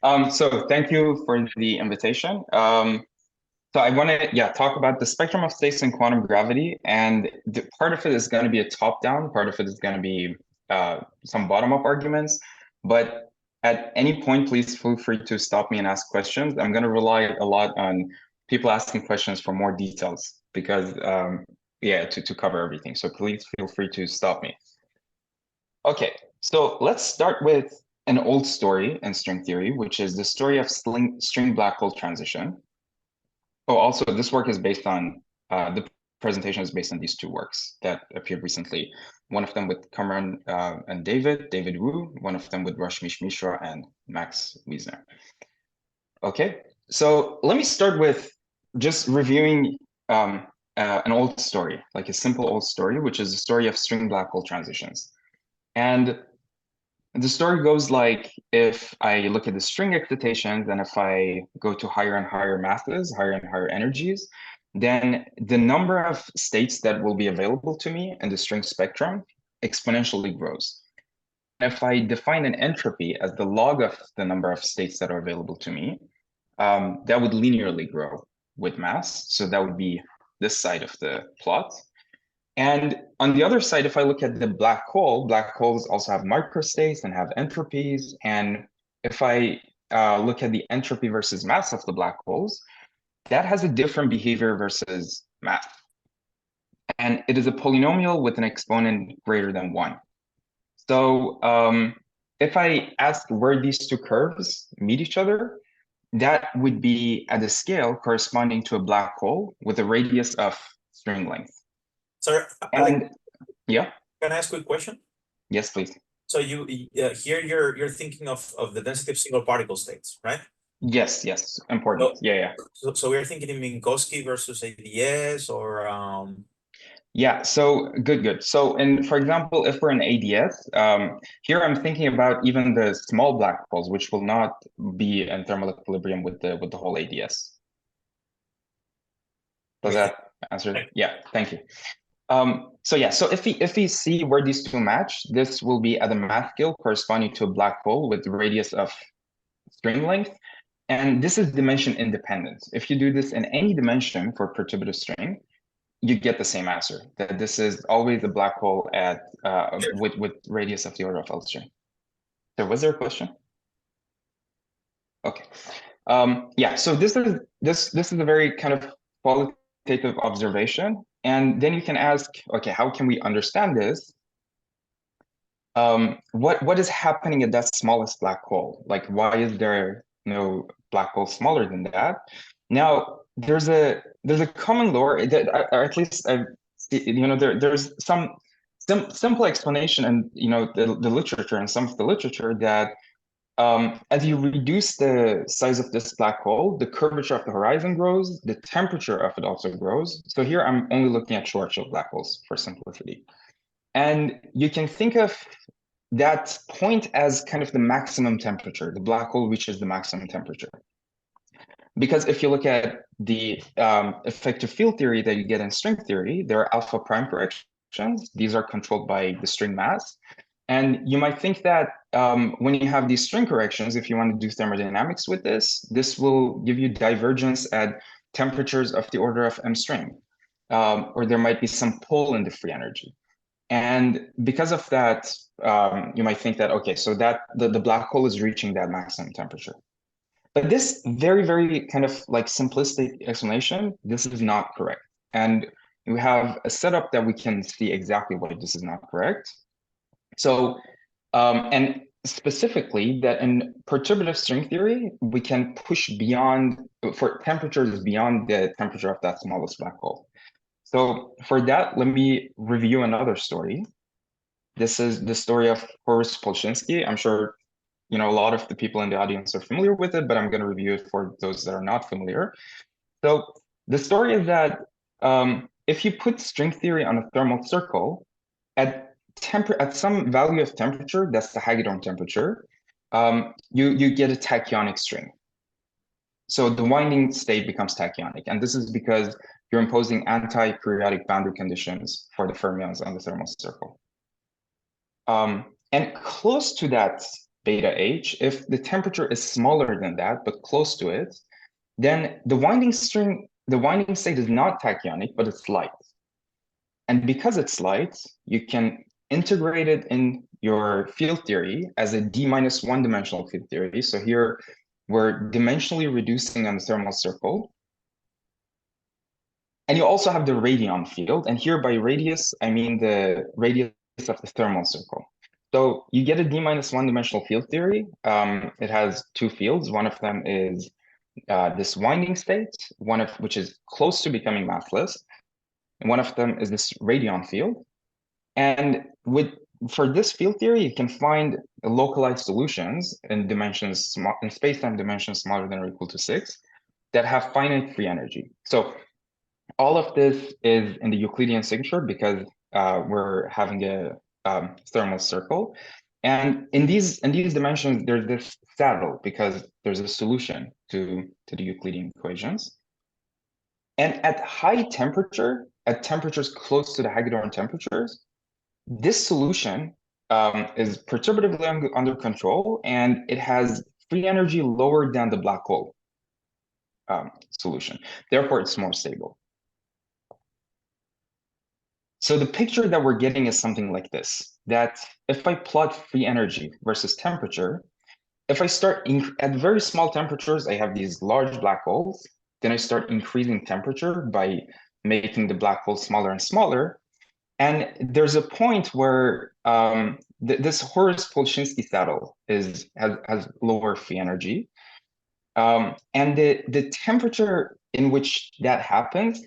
So thank you for the invitation. So I want to, talk about the spectrum of states in quantum gravity, and part of it is going to be a top-down, part of it is going to be some bottom-up arguments. But at any point, please feel free to stop me and ask questions. I'm going to rely a lot on people asking questions for more details because, to cover everything. So please feel free to stop me. Okay, so let's start with an old story in string theory, which is the story of string black hole transition. Oh, also, this work is based on the presentation is based on these two works that appeared recently. One of them with Kamran and David Wu, one of them with Rashmish Mishra and Max Wiesner. Okay, so let me start with just reviewing an old story, like a simple old story, which is the story of string black hole transitions. And the story goes like, if I look at the string excitations and if I go to higher and higher masses, higher and higher energies, then the number of states that will be available to me in the string spectrum exponentially grows. If I define an entropy as the log of the number of states that are available to me, that would linearly grow with mass. So that would be this side of the plot. And on the other side, if I look at the black hole, black holes also have microstates and have entropies. And if I look at the entropy versus mass of the black holes, that has a different behavior versus mass. And it is a polynomial with an exponent greater than 1. So if I ask where these two curves meet each other, that would be at a scale corresponding to a black hole with a radius of string length. Sorry, Alek, And yeah, can I ask a quick question? yes, please. So here you're thinking of the density of single particle states, right? Yes, important. So, Yeah. so we're thinking in Minkowski versus ADS or Yeah, so good. So, and for example, if we're in ADS, here I'm thinking about even the small black holes, which will not be in thermal equilibrium with the whole ADS. Does that answer? Yeah, thank you. So if we see where these two match, this will be at a mass scale corresponding to a black hole with the radius of string length. And this is dimension independent. If you do this in any dimension for perturbative string, you get the same answer, that this is always a black hole at with radius of the order of L string. So was there a question? Okay. So this is a very kind of qualitative observation. And then you can ask, okay, how can we understand this? What is happening at that smallest black hole? Like, why is there no black hole smaller than that? Now, there's a common law that, or at least there's some simple explanation and the literature and some of the literature that as you reduce the size of this black hole, the curvature of the horizon grows, the temperature of it also grows. So here I'm only looking at Schwarzschild black holes for simplicity. And you can think of that point as kind of the maximum temperature. The black hole reaches the maximum temperature. Because if you look at the effective field theory that you get in string theory, there are alpha prime corrections. These are controlled by the string mass. And you might think that when you have these string corrections, if you want to do thermodynamics with this will give you divergence at temperatures of the order of m string. Or there might be some pull in the free energy. And because of that, you might think that, okay, so that the black hole is reaching that maximum temperature. But this very, very kind of like simplistic explanation, this is not correct. And we have a setup that we can see exactly why this is not correct. So, and specifically that in perturbative string theory, we can push beyond, for temperatures beyond the temperature of that smallest black hole. So for that, let me review another story. This is the story of Horace Polchinski. I'm sure a lot of the people in the audience are familiar with it, but I'm going to review it for those that are not familiar. So the story is that if you put string theory on a thermal circle, at some value of temperature, that's the Hagedorn temperature, you get a tachyonic string. So the winding state becomes tachyonic, and this is because you're imposing anti-periodic boundary conditions for the fermions on the thermal circle. And close to that beta H. If the temperature is smaller than that, but close to it, then the winding state is not tachyonic, but it's light. And because it's light, you can integrate it in your field theory as a d-1 dimensional field theory. So here we're dimensionally reducing on the thermal circle. And you also have the radion field. And here by radius, I mean the radius of the thermal circle. So you get a d-1 dimensional field theory. It has two fields. One of them is this winding state, which is close to becoming massless. And one of them is this radion field. And for this field theory, you can find localized solutions in dimensions, in space-time dimensions smaller than or equal to 6 that have finite free energy. So all of this is in the Euclidean signature because we're having a thermal circle. And in these dimensions, there's this saddle because there's a solution to the Euclidean equations. And at high temperature, at temperatures close to the Hagedorn temperatures, this solution is perturbatively under control, and it has free energy lower than the black hole solution. Therefore, it's more stable. So the picture that we're getting is something like this, that if I plot free energy versus temperature, if I start at very small temperatures, I have these large black holes. Then I start increasing temperature by making the black hole smaller and smaller. And there's a point where this Horus-Polchinski saddle has lower free energy. And the temperature in which that happens,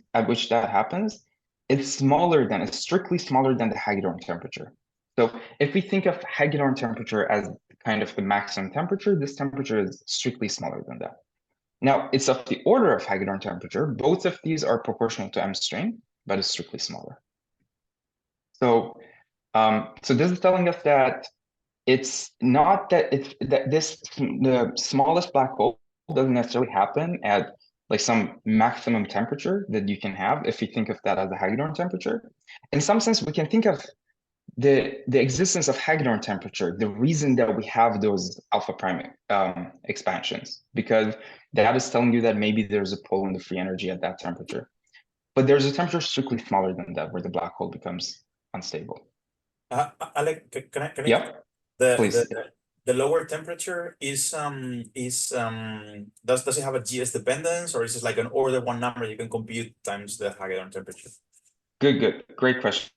it's strictly smaller than the Hagedorn temperature. So if we think of Hagedorn temperature as kind of the maximum temperature, this temperature is strictly smaller than that. Now, it's of the order of Hagedorn temperature. Both of these are proportional to m string, but it's strictly smaller. So, so this is telling us that it's not that the smallest black hole doesn't necessarily happen at like some maximum temperature that you can have if you think of that as a Hagedorn temperature. In some sense, we can think of the existence of Hagedorn temperature, the reason that we have those alpha prime expansions, because that is telling you that maybe there's a pull in the free energy at that temperature. But there's a temperature strictly smaller than that where the black hole becomes unstable. Alek, can I? Yeah, please. The lower temperature is does it have a GS dependence, or is it like an order one number you can compute times the Hagedorn temperature? Good, great question.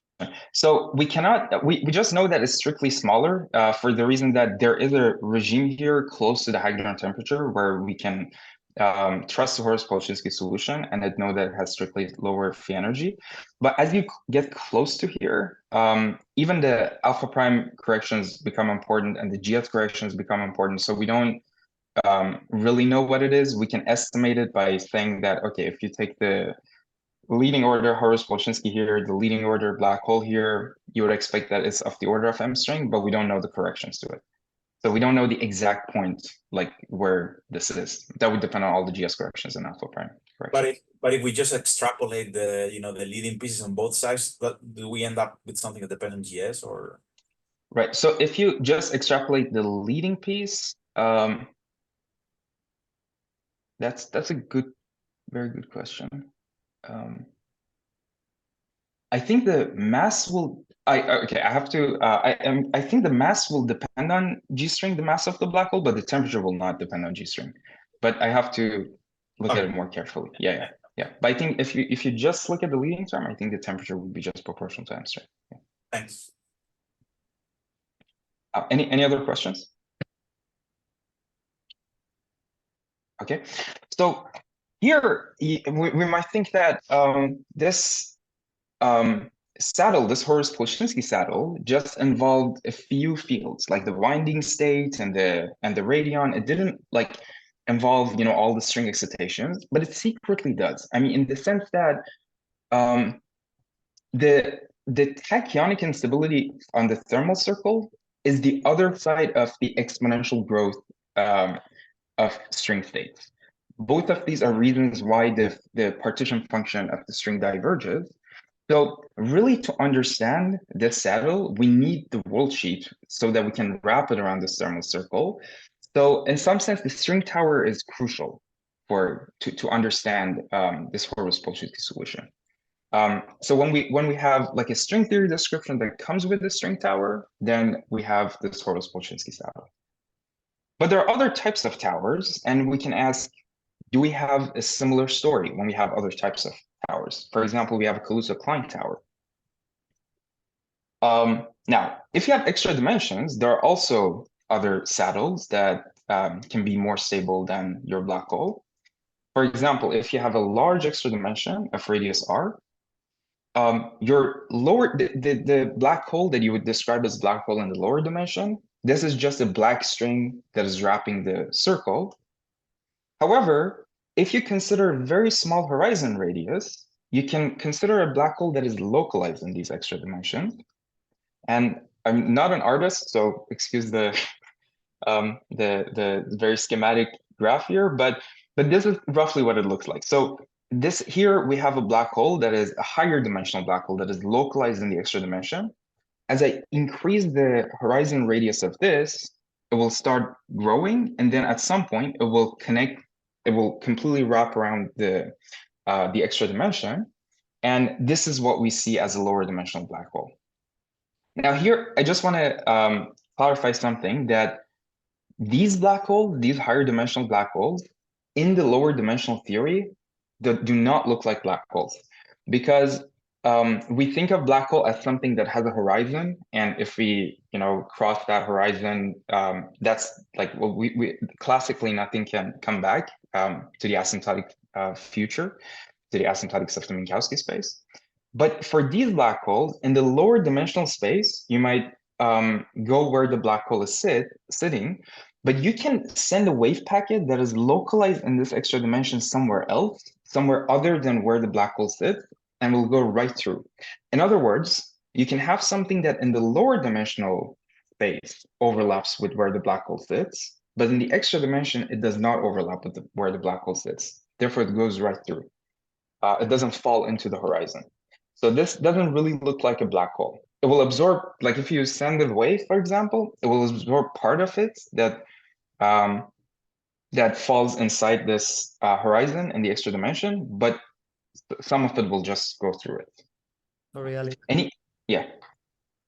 So we just know that it's strictly smaller for the reason that there is a regime here close to the Hagedorn temperature where we can trust the Horus-Polchinski solution and know that it has strictly lower free energy. But as you get close to here, even the alpha prime corrections become important and the GS corrections become important. So we don't really know what it is. We can estimate it by saying that, okay, if you take the leading order Horus-Polchinski here, the leading order black hole here, you would expect that it's of the order of m string, but we don't know the corrections to it. So we don't know the exact point, like where this is. That would depend on all the GS corrections and alpha prime corrections. But if we just extrapolate the the leading pieces on both sides, do we end up with something that depends on GS or? Right. So if you just extrapolate the leading piece, that's a very good question. I think the mass will. I have to. I think the mass will depend on G string, the mass of the black hole, but the temperature will not depend on G string. But I have to look at it more carefully. Yeah. But I think if you just look at the leading term, I think the temperature would be just proportional to m string. Yeah. Thanks. Any other questions? Okay, so here we might think that this saddle, this Horus-Polchinski saddle, just involved a few fields, like the winding state and the radion. It didn't like involve all the string excitations, but it secretly does. I mean, in the sense that the tachyonic instability on the thermal circle is the other side of the exponential growth of string states. Both of these are reasons why the partition function of the string diverges. So really to understand this saddle, we need the world sheet so that we can wrap it around this thermal circle. So in some sense, the string tower is crucial to understand this Horowitz-Polchinski solution. So when we have like a string theory description that comes with the string tower, then we have this Horowitz-Polchinski saddle. But there are other types of towers, and we can ask, do we have a similar story when we have other types of towers? For example, we have a Kaluza-Klein tower. Now, if you have extra dimensions, there are also other saddles that can be more stable than your black hole. For example, if you have a large extra dimension of radius r, your lower the black hole that you would describe as black hole in the lower dimension, this is just a black string that is wrapping the circle. However, if you consider a very small horizon radius, you can consider a black hole that is localized in these extra dimensions. And I'm not an artist, so excuse the very schematic graph here, but this is roughly what it looks like. So this here we have a black hole that is a higher dimensional black hole that is localized in the extra dimension. As I increase the horizon radius of this, it will start growing, and then at some point it will connect. It will completely wrap around the extra dimension, and this is what we see as a lower dimensional black hole. Now here, I just want to clarify something that these black holes, these higher dimensional black holes, in the lower dimensional theory, do not look like black holes because we think of black hole as something that has a horizon, and if we, cross that horizon, that's like, well, we classically nothing can come back to the asymptotic future, to the asymptotic Sefton-Minkowski space. But for these black holes, in the lower dimensional space, you might go where the black hole is sitting, but you can send a wave packet that is localized in this extra dimension somewhere else, somewhere other than where the black hole sits, and will go right through. In other words, you can have something that in the lower dimensional space overlaps with where the black hole sits, but in the extra dimension, it does not overlap with where the black hole sits. Therefore, it goes right through. It doesn't fall into the horizon. So this doesn't really look like a black hole. It will absorb, like if you send a wave, for example, it will absorb part of it that that falls inside this horizon in the extra dimension, but some of it will just go through it. Sorry, Alek. Yeah.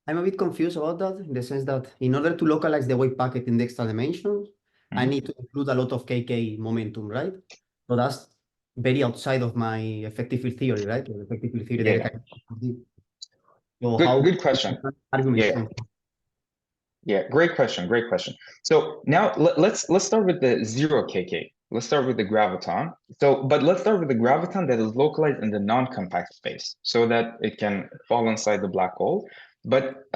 I'm a bit confused about that in the sense that in order to localize the wave packet in the extra dimensions, I need to include a lot of KK momentum, right? So that's very outside of my effective field theory, right? Or effective field theory that I can so good question. Argument Yeah, great question. So now let's start with the 0 kk. Let's start with the graviton. But let's start with the graviton that is localized in the non-compact space so that it can fall inside the black hole. But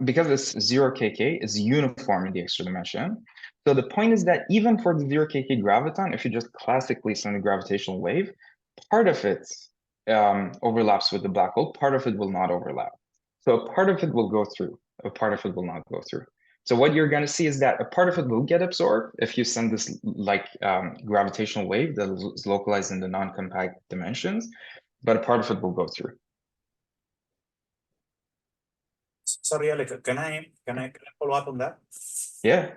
because it's 0 kk, it's uniform in the extra dimension. So the point is that even for the 0 kk graviton, if you just classically send a gravitational wave, part of it overlaps with the black hole, part of it will not overlap. So a part of it will go through, a part of it will not go through. So what you're going to see is that a part of it will get absorbed if you send this like gravitational wave that is localized in the non-compact dimensions, but a part of it will go through. Sorry, Alek, can I follow up on that? Yeah.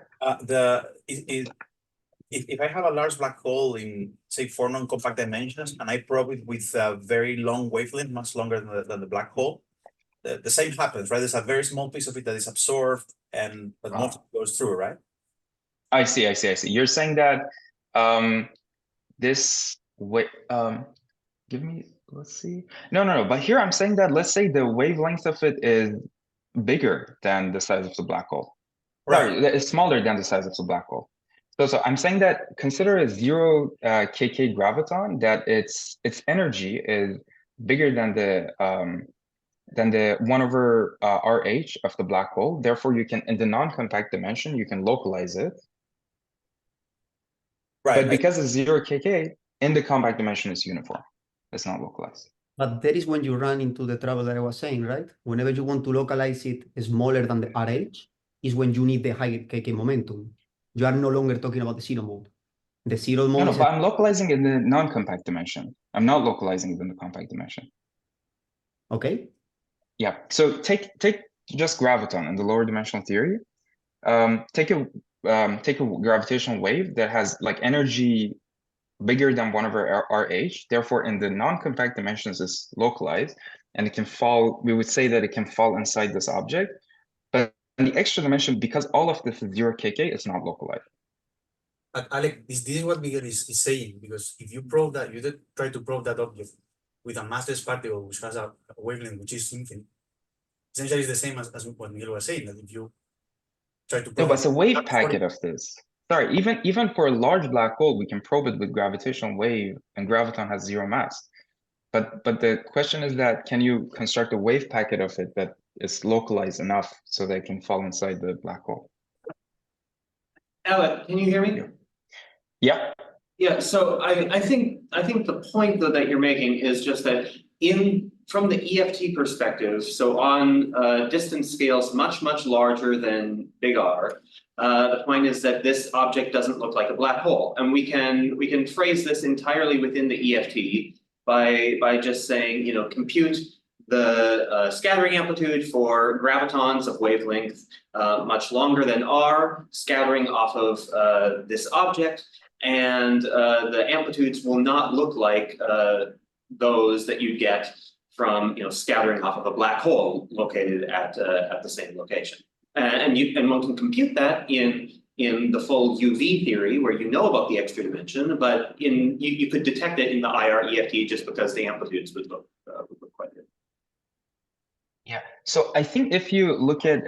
If I have a large black hole in, say, 4 non-compact dimensions, and I probe it with a very long wavelength, much longer than the black hole, the same happens, right? There's a very small piece of it that is absorbed, but most of it goes through, right? I see. You're saying that this way, give me, let's see. No. But here I'm saying that, let's say the wavelength of it is bigger than the size of the black hole. Right. Sorry, it's smaller than the size of the black hole. So I'm saying that consider a 0 kk graviton that its energy is bigger than the 1 over RH of the black hole. Therefore, you can, in the non-compact dimension, you can localize it. Right. But because it's 0 kk, in the compact dimension, it's uniform. It's not localized. But that is when you run into the trouble that I was saying, right? Whenever you want to localize it smaller than the RH, is when you need the high KK momentum. You are no longer talking about the zero mode. The zero mode No, but I'm localizing in the non-compact dimension. I'm not localizing it in the compact dimension. Okay. Yeah. So take just graviton in the lower dimensional theory. Take a gravitational wave that has like energy bigger than 1 over RH. Therefore, in the non-compact dimensions is localized, and it can fall. We would say that it can fall inside this object, but in the extra dimension, because all of this is 0 kk, it's not localized. But Alec, this is what Miguel is saying, because if you prove that, you did try to prove that object with a massless particle which has a wavelength which is infinite, essentially it's the same as what Miguel was saying, that if you try to No, prove but it's a wave that packet of this. Sorry, even for a large black hole, we can probe it with gravitational wave, and graviton has 0 mass. But the question is that can you construct a wave packet of it that is localized enough so that it can fall inside the black hole? Alec, can you hear me? Yeah. Yeah. Yeah, so I think the point though that you're making is just that from the EFT perspective, so on distance scales much larger than big R, the point is that this object doesn't look like a black hole, and we can phrase this entirely within the EFT by just saying, you know, compute the scattering amplitude for gravitons of wavelength much longer than R, scattering off of this object. And the amplitudes will not look like those that you get from, you know, scattering off of a black hole located at the same location. And one can compute that in the full UV theory, where you know about the extra dimension, but you could detect it in the IR EFT just because the amplitudes would look quite good. Yeah, so I think if you look at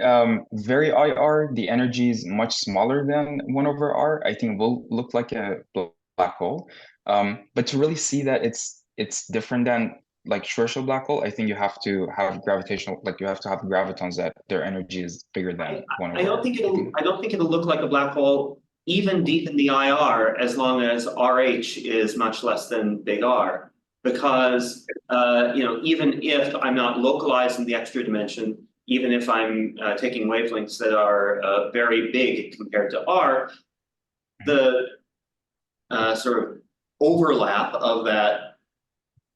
very IR, the energy is much smaller than 1 over R. I think it will look like a black hole. But to really see that it's different than like Schwarzschild black hole, I think you have to have gravitational, like you have to have gravitons that their energy is bigger than 1 over I don't think it'll look like a black hole even deep in the IR, as long as RH is much less than big R. Because you know, even if I'm not localized in the extra dimension, even if I'm taking wavelengths that are very big compared to R, the sort of overlap of that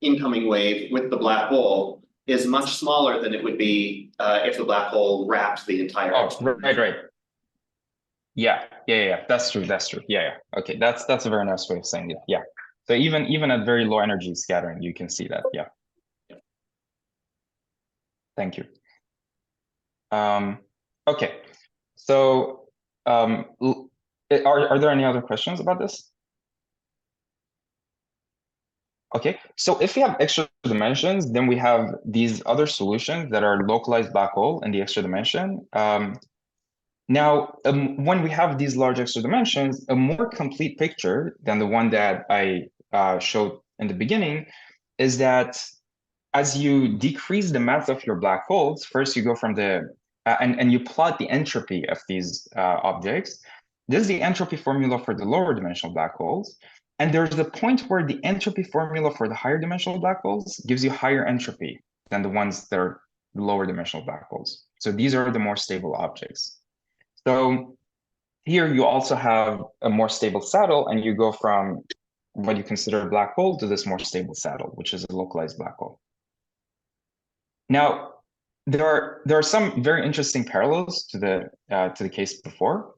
incoming wave with the black hole is much smaller than it would be if the black hole wrapped the entire. Oh, right. Yeah. That's true. Yeah. Okay, that's a very nice way of saying it. Yeah. So even at very low energy scattering, you can see that. Yeah. Thank you. Okay. So are there any other questions about this? Okay, so if we have extra dimensions, then we have these other solutions that are localized black hole in the extra dimension. Now, when we have these large extra dimensions, a more complete picture than the one that I showed in the beginning is that as you decrease the mass of your black holes, first you go from the, and you plot the entropy of these objects. This is the entropy formula for the lower dimensional black holes. And there's a point where the entropy formula for the higher dimensional black holes gives you higher entropy than the ones that are lower dimensional black holes. So these are the more stable objects. So here you also have a more stable saddle, and you go from what you consider a black hole to this more stable saddle, which is a localized black hole. Now, there are some very interesting parallels to the case before.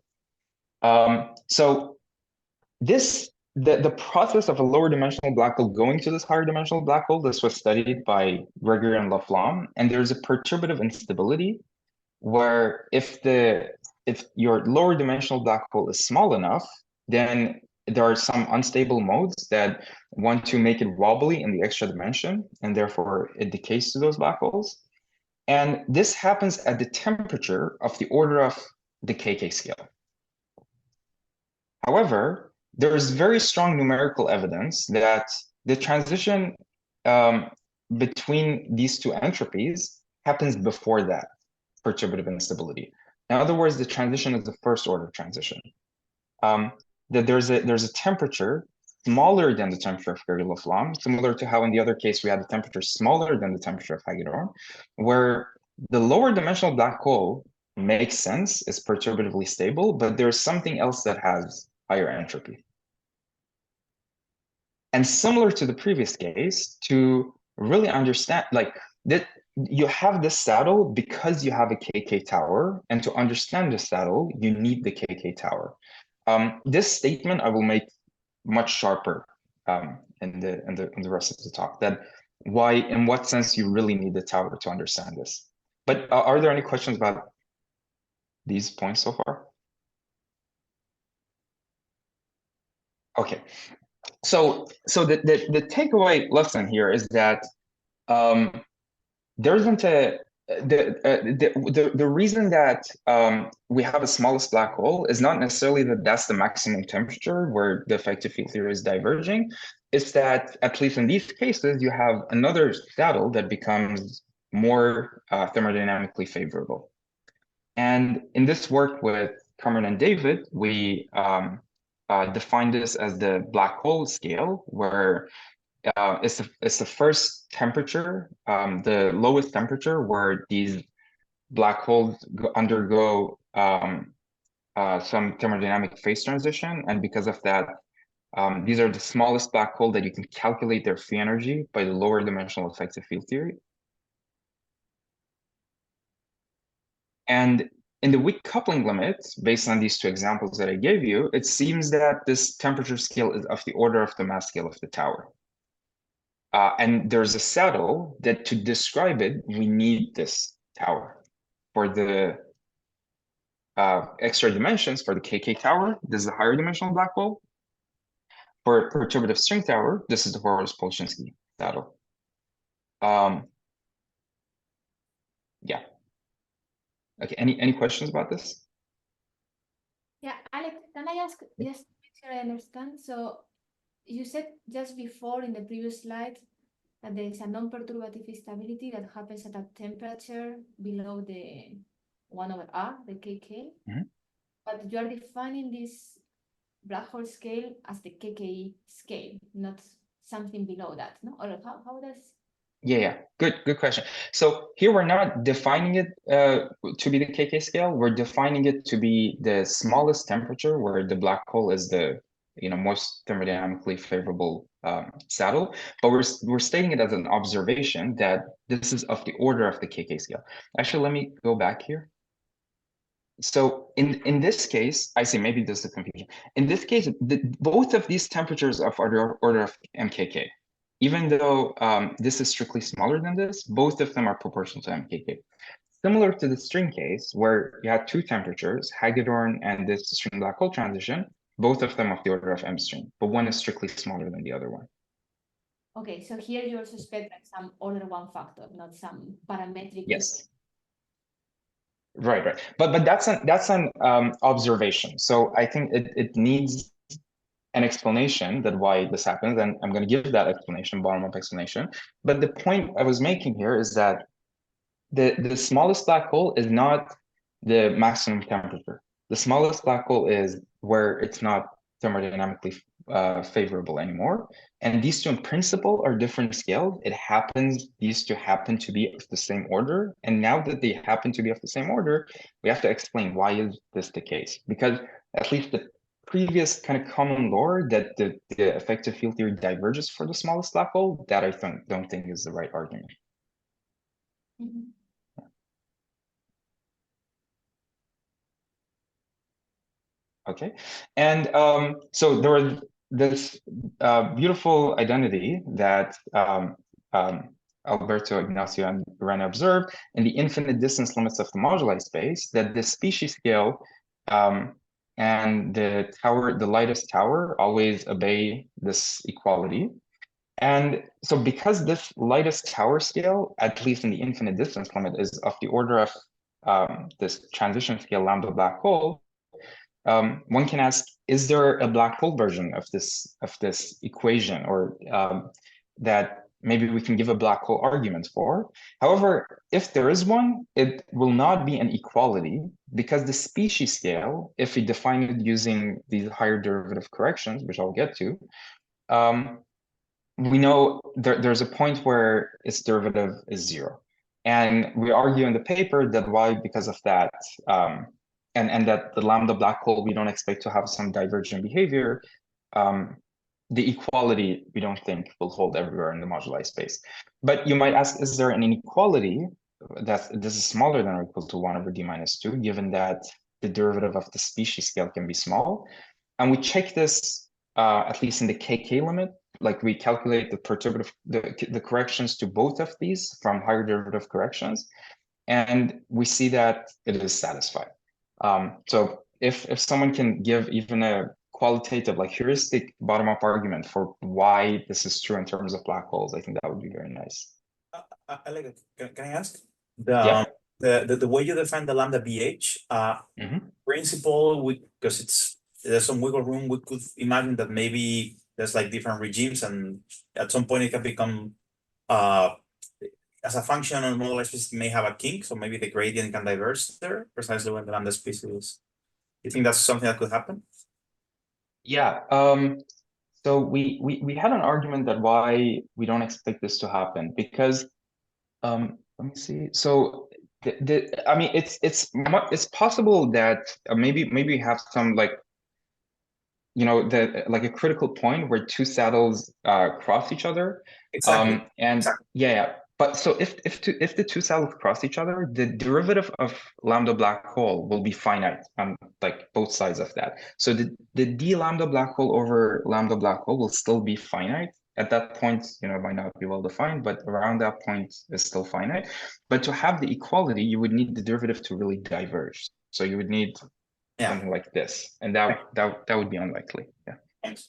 So the process of a lower dimensional black hole going to this higher dimensional black hole, this was studied by Gregory and Laflamme, and there's a perturbative instability where if your lower dimensional black hole is small enough, then there are some unstable modes that want to make it wobbly in the extra dimension, and therefore it decays to those black holes. And this happens at the temperature of the order of the kk scale. However, there is very strong numerical evidence that the transition between these two entropies happens before that perturbative instability. In other words, the transition is the first order transition. That there's a temperature smaller than the temperature of Gregory-Laflamme, similar to how in the other case we had a temperature smaller than the temperature of Hagedorn, where the lower dimensional black hole makes sense, is perturbatively stable, but there's something else that has higher entropy. And similar to the previous case, to really understand, like that, you have this saddle because you have a KK tower, and to understand the saddle, you need the KK tower. This statement I will make much sharper in the rest of the talk. That why, in what sense, you really need the tower to understand this. But are there any questions about these points so far? Okay, so the takeaway lesson here is that there isn't the reason that we have a smallest black hole is not necessarily that that's the maximum temperature where the effective field theory is diverging. It's that, at least in these cases, you have another saddle that becomes more thermodynamically favorable. And in this work with Cameron and David, we defined this as the black hole scale, where it's the first temperature, the lowest temperature where these black holes undergo some thermodynamic phase transition, and because of that, these are the smallest black hole that you can calculate their free energy by the lower dimensional effective field theory. And in the weak coupling limit, based on these two examples that I gave you, it seems that this temperature scale is of the order of the mass scale of the tower. And there's a saddle that, to describe it, we need this tower. For the extra dimensions, for the KK tower, this is a higher dimensional black hole. For perturbative string tower, this is the Horowitz-Polchinski saddle. Yeah. Okay, any questions about this? Yeah, Alec, can I ask, just to make sure I understand? So you said just before in the previous slide that there is a non-perturbative stability that happens at a temperature below the 1/R, the KK. Mhm. But you are defining this black hole scale as the KK scale, not something below that, no? Or how does... Yeah, good question. So here we're not defining it to be the KK scale. We're defining it to be the smallest temperature where the black hole is the most thermodynamically favorable saddle. But we're stating it as an observation that this is of the order of the KK scale. Actually, let me go back here. So in this case, I see maybe there's a confusion. In this case, both of these temperatures of order of MKK. Even though this is strictly smaller than this, both of them are proportional to MKK. Similar to the string case, where you had two temperatures, Hagedorn and this string black hole transition, both of them of the order of M string, but one is strictly smaller than the other one. Okay, so here you also expect like some order one factor, not some parametric. Yes. Right. But that's an observation. So I think it needs an explanation that why this happens, and I'm going to give that explanation, bottom-up explanation. But the point I was making here is that the smallest black hole is not the maximum temperature. The smallest black hole is where it's not thermodynamically favorable anymore. And these two in principle are different scales. It happens, these two happen to be of the same order. And now that they happen to be of the same order, we have to explain why is this the case? Because at least the previous kind of common law that the effective field theory diverges for the smallest black hole, that I don't think is the right argument. Mhm. Okay, and so there was this beautiful identity that Alberto, Ignacio, and Rene observed in the infinite distance limits of the moduli space, that the species scale and the tower, the lightest tower, always obey this equality. And so because this lightest tower scale, at least in the infinite distance limit, is of the order of this transition scale lambda black hole, one can ask, is there a black hole version of this equation, or that maybe we can give a black hole argument for? However, if there is one, it will not be an equality, because the species scale, if we define it using these higher derivative corrections, which I'll get to, we know there's a point where its derivative is 0. And we argue in the paper that why, because of that, and that the lambda black hole, we don't expect to have some divergent behavior. the equality we don't think will hold everywhere in the moduli space. But you might ask, is there an inequality that this is smaller than or equal to 1 over d minus 2, given that the derivative of the species scale can be small? And we check this at least in the KK limit, like we calculate the perturbative, the corrections to both of these from higher derivative corrections, and we see that it is satisfied. So if someone can give even a qualitative, like heuristic bottom-up argument for why this is true in terms of black holes, I think that would be very nice. Can I ask? Yeah. The way you define the lambda BH, principle, because there's some wiggle room, we could imagine that maybe there's like different regimes, and at some point it can become as a function on moduli species may have a kink, so maybe the gradient can diverge there precisely when the lambda species. You think that's something that could happen? Yeah. So we had an argument that why we don't expect this to happen, because let me see. So I mean, it's possible that maybe we have some, like, you know, like a critical point where two saddles cross each other. Exactly. And exactly. yeah. But so if the two saddles cross each other, the derivative of lambda black hole will be finite on like both sides of that. So the d lambda black hole over lambda black hole will still be finite. At that point, you know, it might not be well defined, but around that point is still finite. But to have the equality, you would need the derivative to really diverge. So you would need something like this, and that would be unlikely. Yeah. Thanks.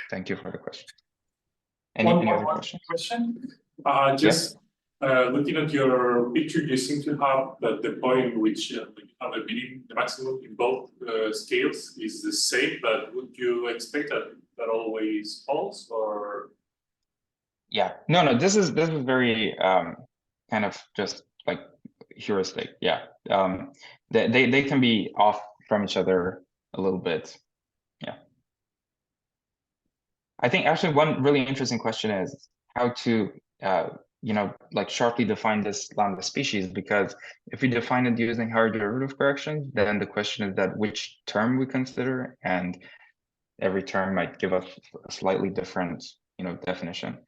Thank you for the question. Any other questions? Looking at your picture, you seem to have the point in which you have a minimum, the maximum in both scales is the same, but would you expect that always falls, or? Yeah, no, this is very kind of just like heuristic. Yeah, they can be off from each other a little bit. Yeah, I think actually one really interesting question is how to you know, like sharply define this lambda species, because if we define it using higher derivative corrections, then the question is that which term we consider, and every term might give us a slightly different, you know, definition.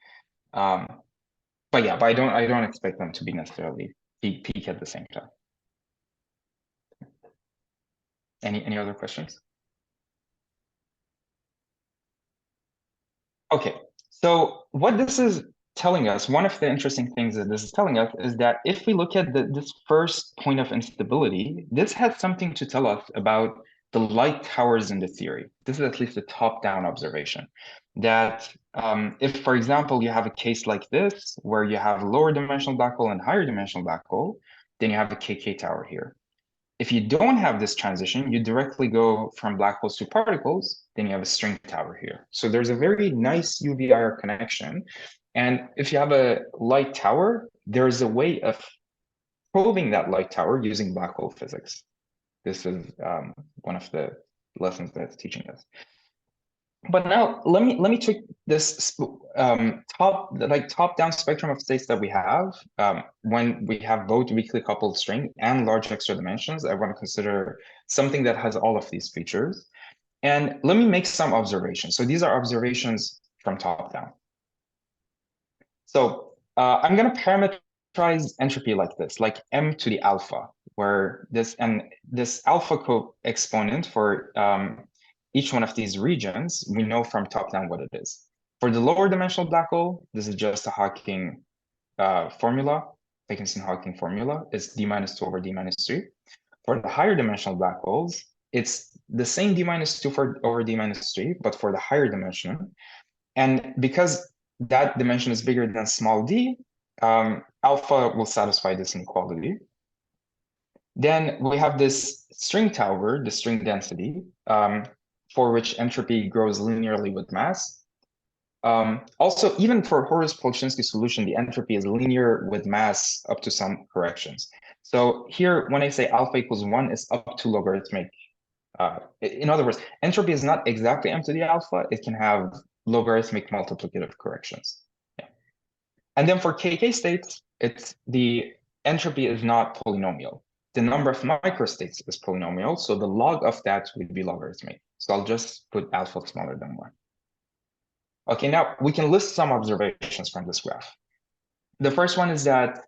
But yeah, but I don't expect them to be necessarily peak at the same time. Any other questions? Okay, so what this is telling us, one of the interesting things that this is telling us is that if we look at this first point of instability, this has something to tell us about the light towers in the theory. This is at least a top-down observation, that if, for example, you have a case like this, where you have lower dimensional black hole and higher dimensional black hole, then you have a KK tower here. If you don't have this transition, you directly go from black holes to particles, then you have a string tower here. So there's a very nice UV-IR connection. And if you have a light tower, there's a way of probing that light tower using black hole physics. This is one of the lessons that it's teaching us. But now let me check this top-down spectrum of states that we have when we have both weakly coupled string and large extra dimensions. I want to consider something that has all of these features. And let me make some observations. So these are observations from top-down. So I'm going to parameterize entropy like this, like m to the alpha, where this alpha co-exponent for each one of these regions, we know from top-down what it is. For the lower dimensional black hole, this is just a Hawking formula, Dickinson-Hawking formula. It's d minus 2 over d minus 3. For the higher dimensional black holes, it's the same d minus 2 over d minus 3, but for the higher dimension. And because that dimension is bigger than small d, alpha will satisfy this inequality. Then we have this string tower, the string density, for which entropy grows linearly with mass. Also, even for Horus-Polchinski solution, the entropy is linear with mass up to some corrections. So here, when I say alpha equals 1, it's up to logarithmic. In other words, entropy is not exactly m to the alpha. It can have logarithmic multiplicative corrections. Yeah. And then for KK states, the entropy is not polynomial. The number of microstates is polynomial, so the log of that would be logarithmic. So I'll just put alpha smaller than 1. Okay, now we can list some observations from this graph. The first one is that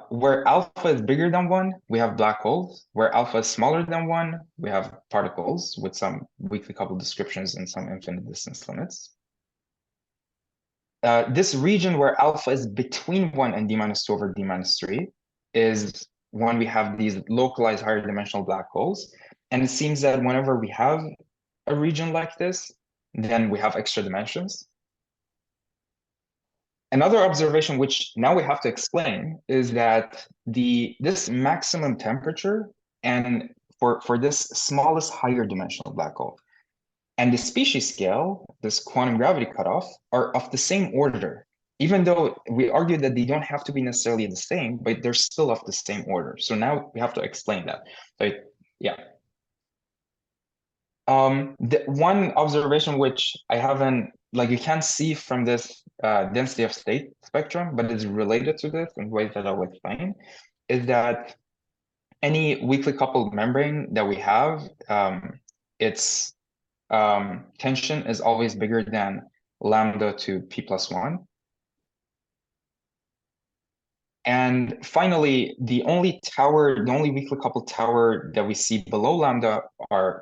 where alpha is bigger than 1, we have black holes. Where alpha is smaller than 1, we have particles with some weakly coupled descriptions and some infinite distance limits. This region where alpha is between 1 and d-2 over d-3 is when we have these localized higher dimensional black holes. And it seems that whenever we have a region like this, then we have extra dimensions. Another observation, which now we have to explain, is that this maximum temperature and for this smallest higher dimensional black hole and the species scale, this quantum gravity cutoff, are of the same order, even though we argue that they don't have to be necessarily the same, but they're still of the same order. So now we have to explain that. So yeah. The one observation which I haven't, like, you can't see from this density of state spectrum, but is related to this in ways that I'll explain, is that any weakly coupled membrane that we have, its tension is always bigger than lambda to p+1. And finally, the only weakly coupled tower that we see below lambda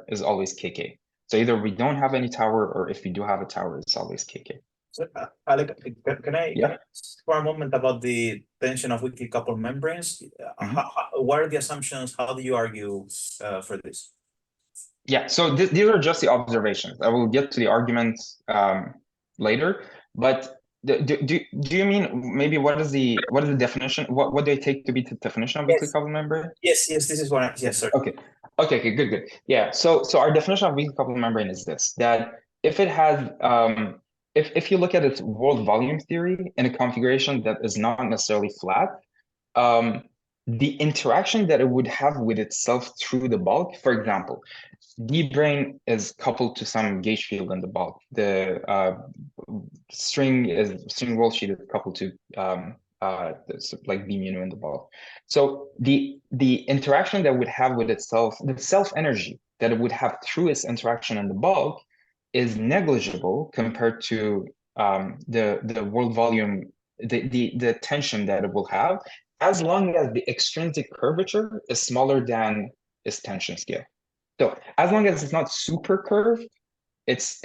is always kk. So either we don't have any tower, or if we do have a tower, it's always kk. So, Alek, can I Yeah. ask for a moment about the tension of weakly coupled membranes? What are the assumptions? How do you argue for this? Yeah, so these are just the observations. I will get to the arguments later, but do you mean maybe what is the definition? What do I take to be the definition of weakly coupled membrane? Yes, this is what yes, sir. Okay, good. Yeah, so our definition of weakly coupled membrane is this, that if it has if you look at its world volume theory in a configuration that is not necessarily flat, the interaction that it would have with itself through the bulk, for example, D-brane is coupled to some gauge field in the bulk. The string roll sheet is coupled to like B mu in the bulk. So the interaction that would have with itself, the self energy that it would have through its interaction in the bulk, is negligible compared to the world volume, the tension that it will have, as long as the extrinsic curvature is smaller than its tension scale. So as long as it's not super curved, its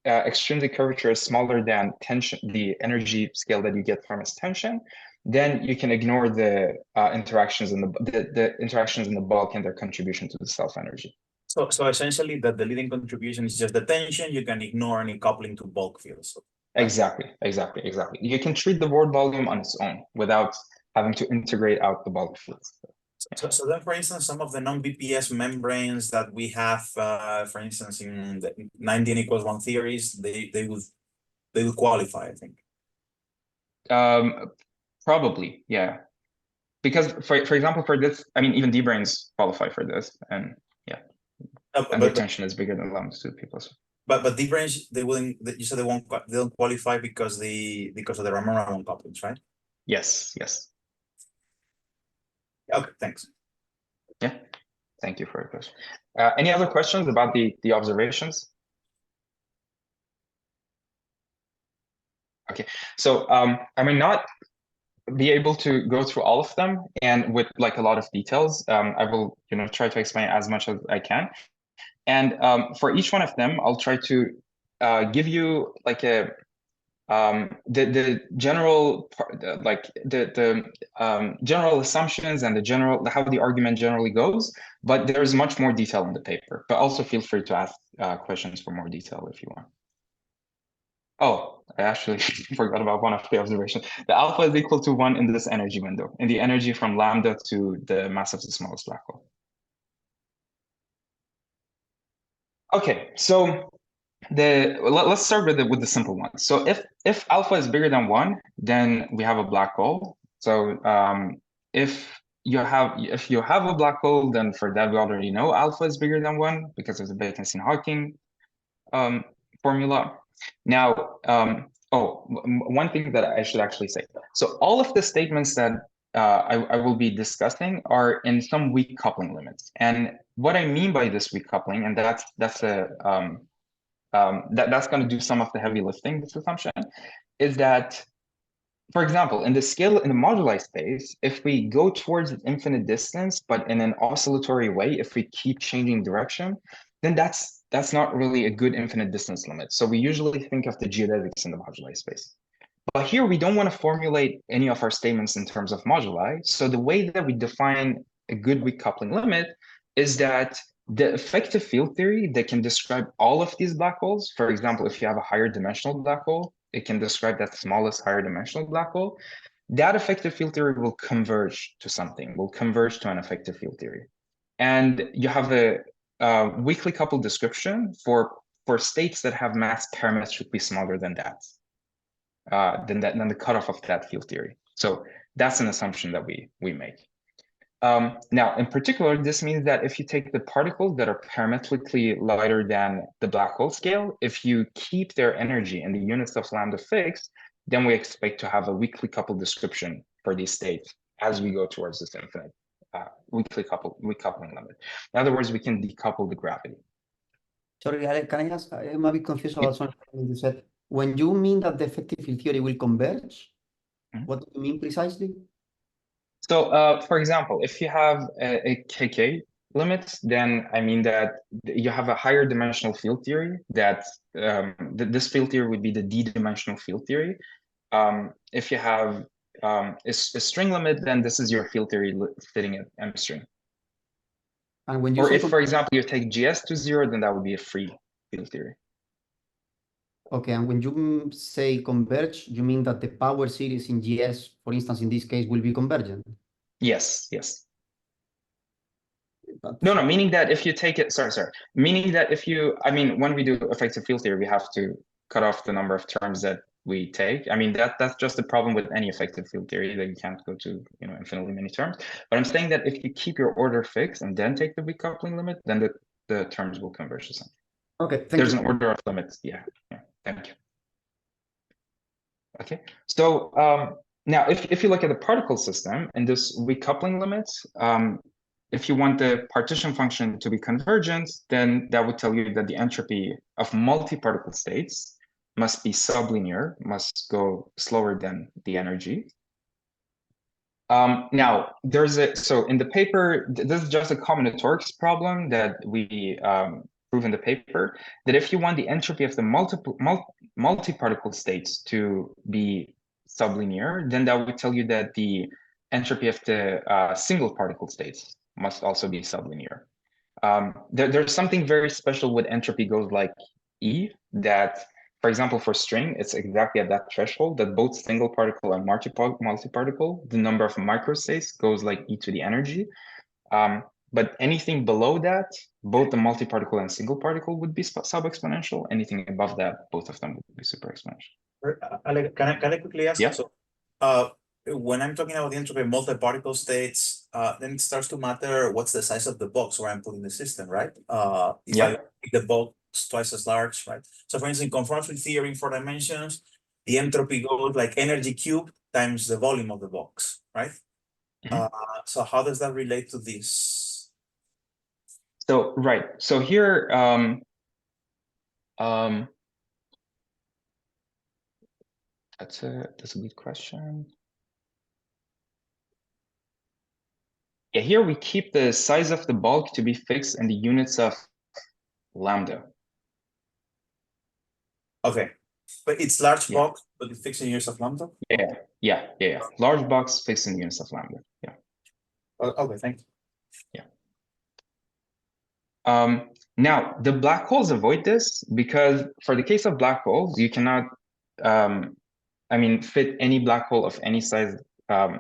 extrinsic curvature is smaller than tension, the energy scale that you get from its tension, then you can ignore the interactions in the interactions in the bulk and their contribution to the self energy. So essentially, that the leading contribution is just the tension. You can ignore any coupling to bulk fields. Exactly. You can treat the world volume on its own without having to integrate out the bulk fields. So then, for instance, some of the non-BPS membranes that we have, for instance, in the 19=1 theories, they will qualify, I think. Probably, yeah. Because for example, for this, I mean, even D-branes qualify for this, and yeah, and their tension is bigger than lambda to p+. But D-branes, you said they don't qualify because of the Ramon couplings, right? Yes. Okay, thanks. Yeah, thank you for your question. Any other questions about the observations? Okay, so I may not be able to go through all of them and with like a lot of details. I will try to explain as much as I can. And for each one of them, I'll try to give you like a the general like the general assumptions and how the argument generally goes, but there's much more detail in the paper. But also feel free to ask questions for more detail if you want. Oh, I actually forgot about one of the observations. The alpha is equal to 1 in this energy window, in the energy from lambda to the mass of the smallest black hole. Okay, so let's start with the simple one. So if alpha is bigger than 1, then we have a black hole. So if you have a black hole, then for that we already know alpha is bigger than 1 because of the Bekenstein-Hawking formula. Now, one thing that I should actually say. So all of the statements that I will be discussing are in some weak coupling limits. And what I mean by this weak coupling, and that's a that's going to do some of the heavy lifting, this assumption, is that, for example, in the moduli space, if we go towards an infinite distance, but in an oscillatory way, if we keep changing direction, then that's not really a good infinite distance limit. So we usually think of the geodesics in the moduli space. But here we don't want to formulate any of our statements in terms of moduli. So the way that we define a good weak coupling limit is that the effective field theory that can describe all of these black holes, for example, if you have a higher dimensional black hole, it can describe that smallest higher dimensional black hole. That effective field theory will converge to something, will converge to an effective field theory. And you have a weakly coupled description for states that have mass parametrically smaller than that. Than the cutoff of that field theory. So that's an assumption that we make. Now, in particular, this means that if you take the particles that are parametrically lighter than the black hole scale, if you keep their energy in the units of lambda fixed, then we expect to have a weakly coupled description for these states as we go towards this infinite weak coupling limit. In other words, we can decouple the gravity. Sorry, Alek, can I ask? I'm a bit confused about something you said. When you mean that the effective field theory will converge, what do you mean precisely? So, for example, if you have a KK limit, then I mean that you have a higher dimensional field theory that this field theory would be the D-dimensional field theory. If you have a string limit, then this is your field theory sitting at M string. And when you or if, for example, you take GS to 0, then that would be a free field theory. Okay, and when you say converge, you mean that the power series in GS, for instance, in this case, will be convergent? Yes. No, meaning that if you take it, sorry. Meaning that if you, I mean, when we do effective field theory, we have to cut off the number of terms that we take. I mean, that's just the problem with any effective field theory, that you can't go to, infinitely many terms. But I'm saying that if you keep your order fixed and then take the weak coupling limit, then the terms will converge to something. Okay, thank There's you. an order of limits. Yeah, thank you. Okay, so now if you look at the particle system and this weak coupling limit, if you want the partition function to be convergent, then that would tell you that the entropy of multi-particle states must be sublinear, must go slower than the energy. Now, so in the paper, this is just a combinatorics problem that we prove in the paper, that if you want the entropy of the multi-particle states to be sublinear, then that would tell you that the entropy of the single particle states must also be sublinear. There's something very special with entropy goes like E, that, for example, for string, it's exactly at that threshold that both single particle and multi-particle, the number of microstates goes like E to the energy. But anything below that, both the multi-particle and single particle would be sub-exponential. Anything above that, both of them would be super exponential. Alek, can I quickly ask? Yeah. So, when I'm talking about the entropy of multi-particle states, then it starts to matter what's the size of the box where I'm putting the system, right? If I make the box twice as large, right? So for instance, in conformity theory in 4 dimensions, the entropy goes like energy cubed times the volume of the box, right? So how does that relate to this? So, right. So here, that's a good question. Yeah, here we keep the size of the bulk to be fixed in the units of lambda. Okay, but it's large Yeah. box, but it's fixed in units of lambda? Yeah. Large box fixed in units of lambda. Yeah. Okay, thank you. Yeah. Now, the black holes avoid this because for the case of black holes, you cannot, fit any black hole of any size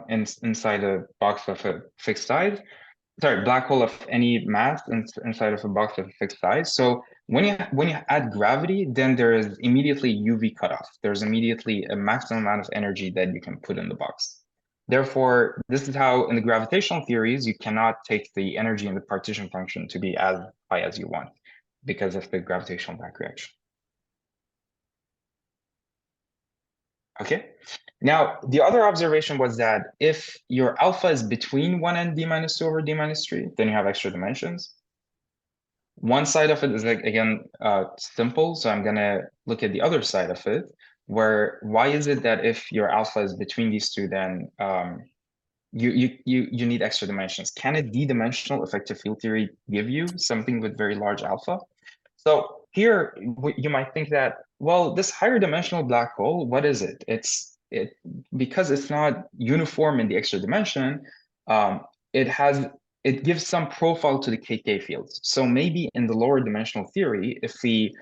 inside a box of a fixed size. Sorry, black hole of any mass inside of a box of a fixed size. So when you add gravity, then there is immediately UV cutoff. There's immediately a maximum amount of energy that you can put in the box. Therefore, this is how in the gravitational theories, you cannot take the energy in the partition function to be as high as you want because of the gravitational back reaction. Okay. Now, the other observation was that if your alpha is between 1 and d minus 2 over d minus 3, then you have extra dimensions. one side of it is like, again, simple. So I'm gonna look at the other side of it, where why is it that if your alpha is between these two, then you need extra dimensions? Can a d-dimensional effective field theory give you something with very large alpha? So here you might think that, well, this higher dimensional black hole, what is it? Because it's not uniform in the extra dimension, it gives some profile to the KK fields. So maybe in the lower dimensional theory, if we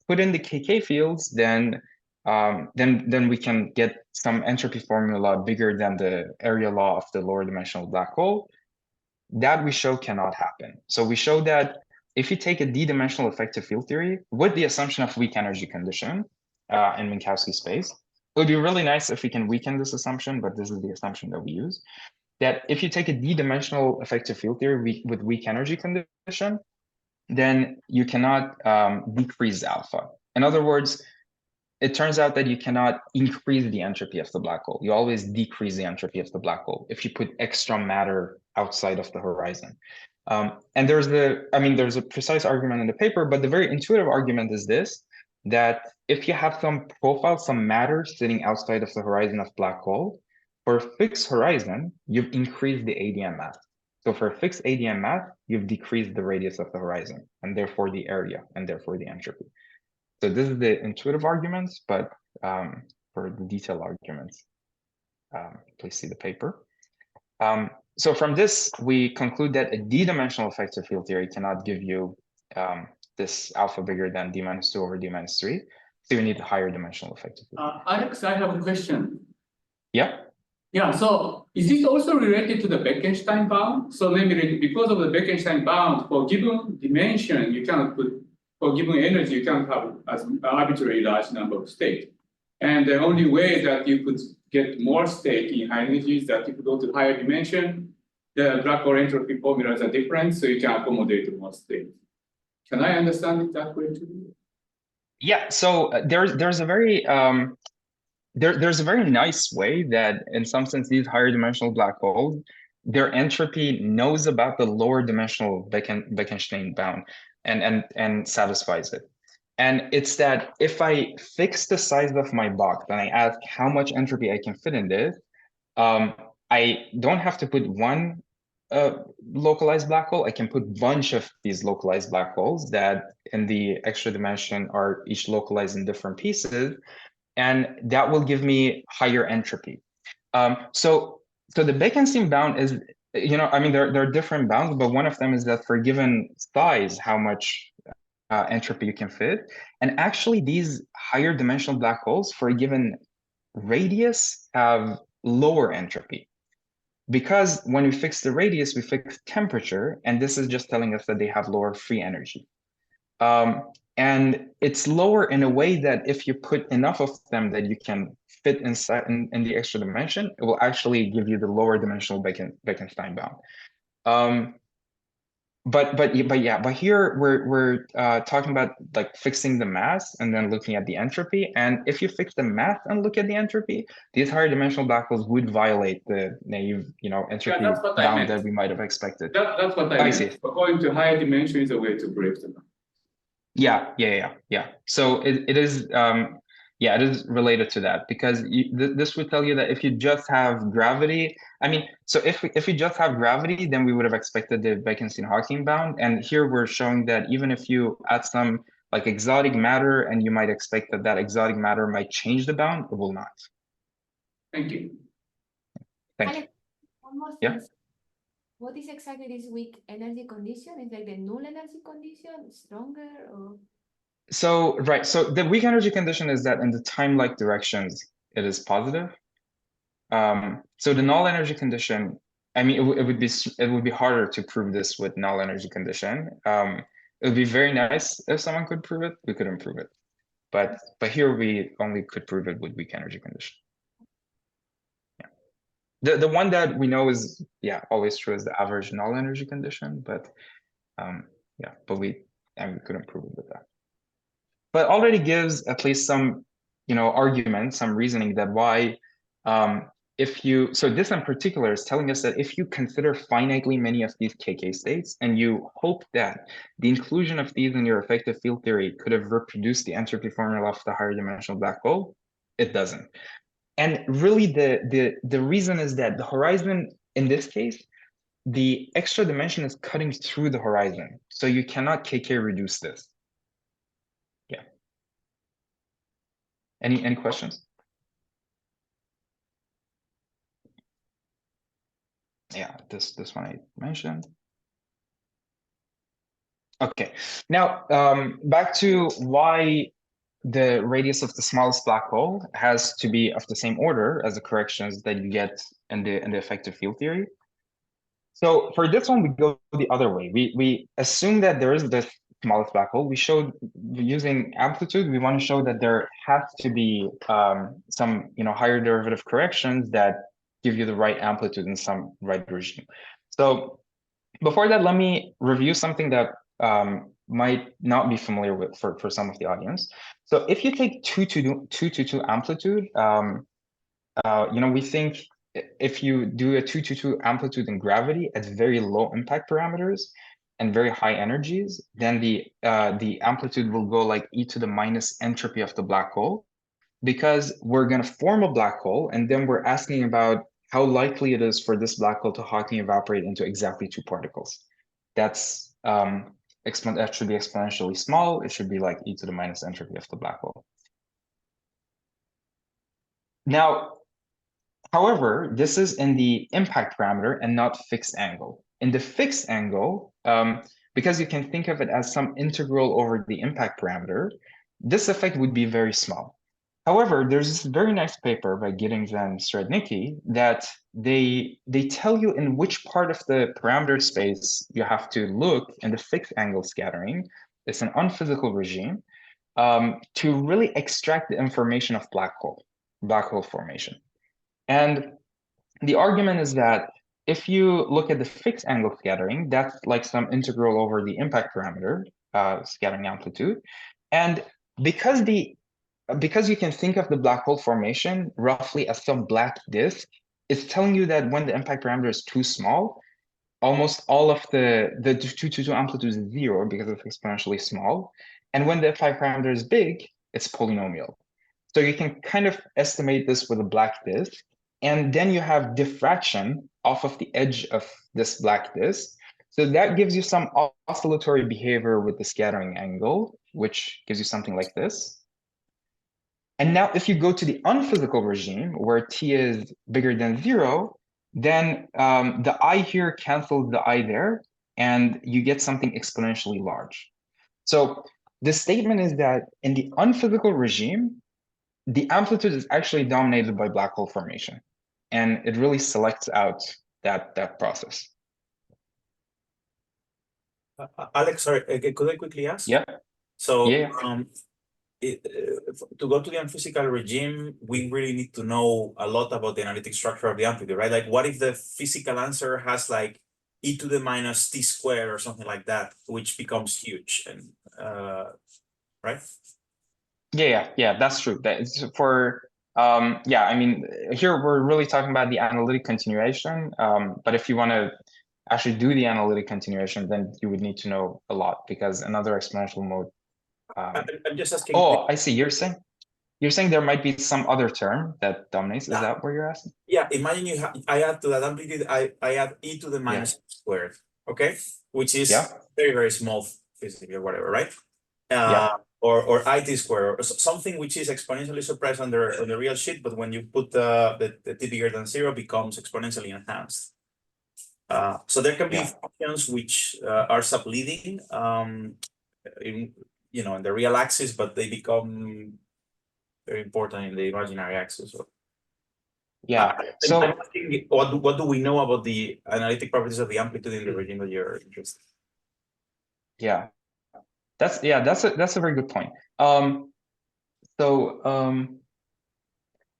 put in the KK fields, then we can get some entropy formula bigger than the area law of the lower dimensional black hole. That we show cannot happen. So we show that if you take a d-dimensional effective field theory with the assumption of weak energy condition in Minkowski space, it would be really nice if we can weaken this assumption, but this is the assumption that we use, that if you take a d-dimensional effective field theory with weak energy condition, then you cannot decrease alpha. In other words, it turns out that you cannot increase the entropy of the black hole. You always decrease the entropy of the black hole if you put extra matter outside of the horizon. And there's a precise argument in the paper, but the very intuitive argument is this, that if you have some profile, some matter sitting outside of the horizon of black hole, for a fixed horizon, you've increased the ADM mass. So for a fixed ADM mass, you've decreased the radius of the horizon, and therefore the area, and therefore the entropy. So this is the intuitive arguments, but for the detailed arguments, please see the paper. So from this, we conclude that a d-dimensional effective field theory cannot give you this alpha bigger than d-2 over d-3. So you need a higher dimensional effective field. Alex, I have a question. Yeah. Yeah, so is this also related to the Bekenstein bound? So maybe because of the Bekenstein bound, for given dimension, you cannot put, for given energy, you can't have as an arbitrarily large number of states. And the only way that you could get more state in high energy is that if you go to higher dimension, the black hole entropy formulas are different, so you can accommodate more states. Can I understand it that way too? Yeah, so there's a very there's a very nice way that in some sense these higher dimensional black holes, their entropy knows about the lower dimensional Bekenstein bound and satisfies it. And it's that if I fix the size of my box and I ask how much entropy I can fit in this, I don't have to put one localized black hole. I can put a bunch of these localized black holes that in the extra dimension are each localized in different pieces, and that will give me higher entropy. So the Bekenstein bound is, I mean, there are different bounds, but one of them is that for a given size, how much entropy you can fit. And actually these higher dimensional black holes for a given radius have lower entropy. Because when we fix the radius, we fix temperature, and this is just telling us that they have lower free energy. And it's lower in a way that if you put enough of them that you can fit inside in the extra dimension, it will actually give you the lower dimensional Bekenstein bound. But here we're talking about like fixing the mass and then looking at the entropy. And if you fix the mass and look at the entropy, these higher dimensional black holes would violate the naive, entropy bound that we might have expected. That's what I meant. Going to higher dimension is a way to break them. Yeah. So it is it is related to that, because this would tell you that if you just have gravity, so if we just have gravity, then we would have expected the Bekenstein-Hawking bound. And here we're showing that even if you add some like exotic matter and you might expect that exotic matter might change the bound, it will not. Thank you. Thank you. One more thing. Yeah. What is exactly this weak energy condition? Is like the null energy condition stronger or? So the weak energy condition is that in the time-like directions, it is positive. So the null energy condition, it would be harder to prove this with null energy condition. It would be very nice if someone could prove it. We couldn't prove it, but here we only could prove it with weak energy condition. Yeah, the one that we know is always true is the average null energy condition, but we couldn't prove it with that. But already gives at least some, argument, some reasoning that why so this in particular is telling us that if you consider finitely many of these KK states and you hope that the inclusion of these in your effective field theory could have reproduced the entropy formula of the higher dimensional black hole, it doesn't. And really the reason is that the horizon, in this case, the extra dimension is cutting through the horizon. So you cannot KK reduce this. Yeah. Any questions? Yeah, this one I mentioned. Okay, now back to why the radius of the smallest black hole has to be of the same order as the corrections that you get in the effective field theory. So for this one, we go the other way. We assume that there is this smallest black hole. We showed using amplitude, we want to show that there has to be some higher derivative corrections that give you the right amplitude in some right regime. So before that, let me review something that might not be familiar with for some of the audience. So if you take 2 to 2 amplitude, we think if you do a 2 to 2 amplitude in gravity at very low impact parameters and very high energies, then the amplitude will go like e to the minus entropy of the black hole, because we're going to form a black hole and then we're asking about how likely it is for this black hole to Hawking evaporate into exactly 2 particles. That's that should be exponentially small. It should be like e to the minus entropy of the black hole. Now, however, this is in the impact parameter and not fixed angle. In the fixed angle, because you can think of it as some integral over the impact parameter, this effect would be very small. However, there's this very nice paper by Giddings and Strednicki that they tell you in which part of the parameter space you have to look in the fixed angle scattering. It's an unphysical regime to really extract the information of black hole formation. And the argument is that if you look at the fixed angle scattering, that's like some integral over the impact parameter, scattering amplitude. And because you can think of the black hole formation roughly as some black disk, it's telling you that when the impact parameter is too small, almost all of the 2 to 2 amplitude is 0 because it's exponentially small. And when the impact parameter is big, it's polynomial. So you can kind of estimate this with a black disk. And then you have diffraction off of the edge of this black disk. So that gives you some oscillatory behavior with the scattering angle, which gives you something like this. And now if you go to the unphysical regime where t is bigger than 0, then the I here cancels the I there, and you get something exponentially large. So the statement is that in the unphysical regime, the amplitude is actually dominated by black hole formation, and it really selects out that process. Alex, sorry, could I quickly ask? Yeah. So, yeah. To go to the unphysical regime, we really need to know a lot about the analytic structure of the amplitude, right? Like, what if the physical answer has like e to the minus t squared or something like that, which becomes huge, and right? Yeah, that's true. That's for I mean, here we're really talking about the analytic continuation. But if you want to actually do the analytic continuation, then you would need to know a lot, because another exponential mode. I'm just asking. Oh, I see. You're saying there might be some other term that dominates. Is that what you're asking? Yeah, imagine I add to that amplitude, I add e to the minus squared, okay? Which is very, very small physically or whatever, right? Or it squared, or something which is exponentially suppressed on the real sheet, but when you put the t bigger than 0, becomes exponentially enhanced. So there can be functions which are subleading in the real axis, but they become very important in the imaginary axis. So what do we know about the analytic properties of the amplitude in the regime that you're interested in? That's a very good point.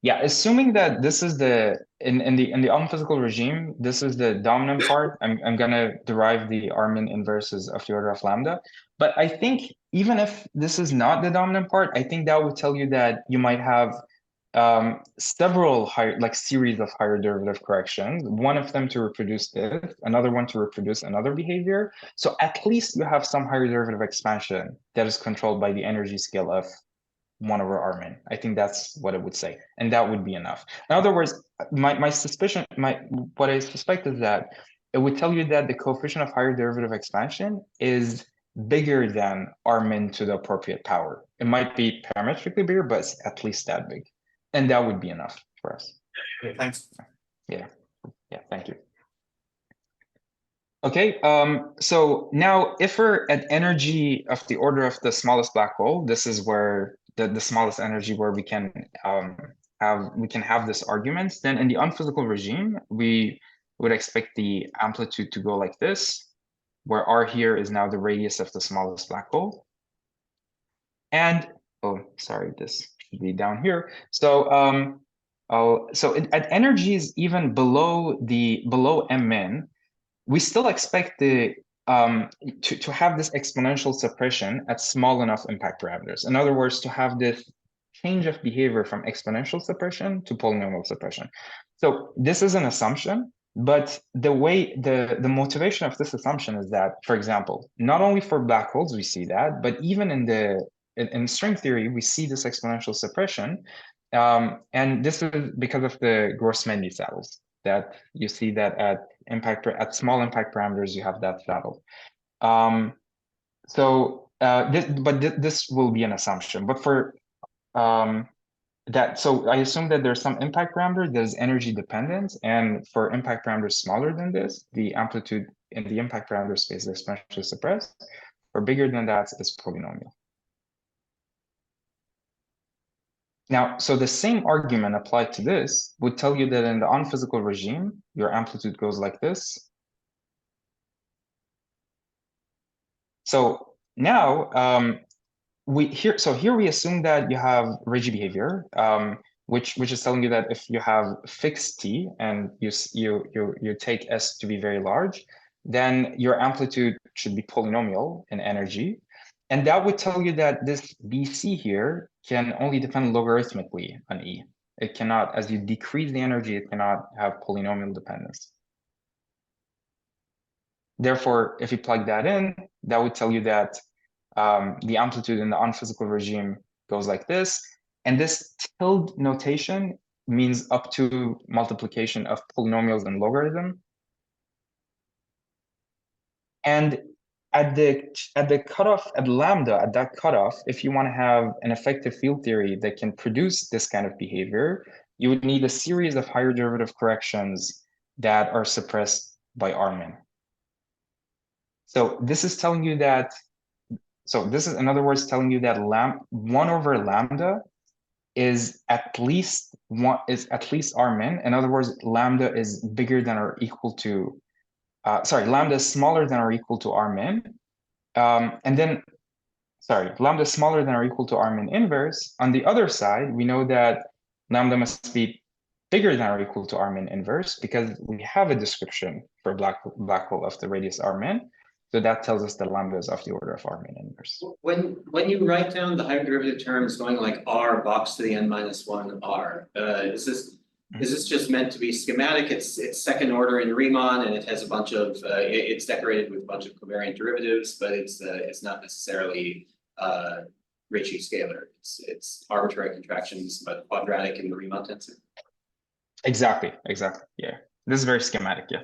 Assuming that this is in the unphysical regime, this is the dominant part. I'm gonna derive the Armin inverses of the order of lambda. But I think even if this is not the dominant part, I think that would tell you that you might have several higher, like series of higher derivative corrections, one of them to reproduce this, another one to reproduce another behavior. So at least you have some higher derivative expansion that is controlled by the energy scale of 1/Rmin. I think that's what it would say, and that would be enough. In other words, what I suspect is that it would tell you that the coefficient of higher derivative expansion is bigger than Rmin to the appropriate power. It might be parametrically bigger, but it's at least that big, and that would be enough for us. Okay, thanks. Yeah, thank you. Okay, so now if we're at energy of the order of the smallest black hole, this is where the smallest energy where we can have this argument, then in the unphysical regime, we would expect the amplitude to go like this, where R here is now the radius of the smallest black hole. And, oh, sorry, this should be down here. So at energies even below M min, we still expect the to have this exponential suppression at small enough impact parameters. In other words, to have this change of behavior from exponential suppression to polynomial suppression. So this is an assumption, but the motivation of this assumption is that, for example, not only for black holes we see that, but even in string theory we see this exponential suppression, and this is because of the Gross-Mendy saddles, that you see that at small impact parameters you have that saddle. This will be an assumption, but for so I assume that there's some impact parameter that is energy dependent, and for impact parameters smaller than this, the amplitude in the impact parameter space is exponentially suppressed, or bigger than that is polynomial. Now, so the same argument applied to this would tell you that in the unphysical regime, your amplitude goes like this. So now here we assume that you have Ricci behavior, which is telling you that if you have fixed t and you take S to be very large, then your amplitude should be polynomial in energy. And that would tell you that this BC here can only depend logarithmically on E. It cannot, as you decrease the energy, it cannot have polynomial dependence. Therefore, if you plug that in, that would tell you that the amplitude in the unphysical regime goes like this. And this tilde notation means up to multiplication of polynomials and logarithm. And at the cutoff, at lambda, at that cutoff, if you want to have an effective field theory that can produce this kind of behavior, you would need a series of higher derivative corrections that are suppressed by Rmin. So this is telling you that, this is in other words telling you that 1/lambda is at least Rmin. In other words, lambda is bigger than or equal to lambda is smaller than or equal to Rmin. And then, lambda is smaller than or equal to Rmin inverse. On the other side, we know that lambda must be bigger than or equal to Rmin inverse because we have a description for black hole of the radius Rmin. So that tells us that lambda is of the order of Rmin inverse. When you write down the higher derivative terms going like R box to the n-1 R, is this just meant to be schematic? It's second order in Riemann, and it has a bunch of it's decorated with a bunch of covariant derivatives, but it's not necessarily Ricci scalar. It's arbitrary contractions, but quadratic in the Riemann tensor. Exactly. Yeah, this is very schematic. Yeah.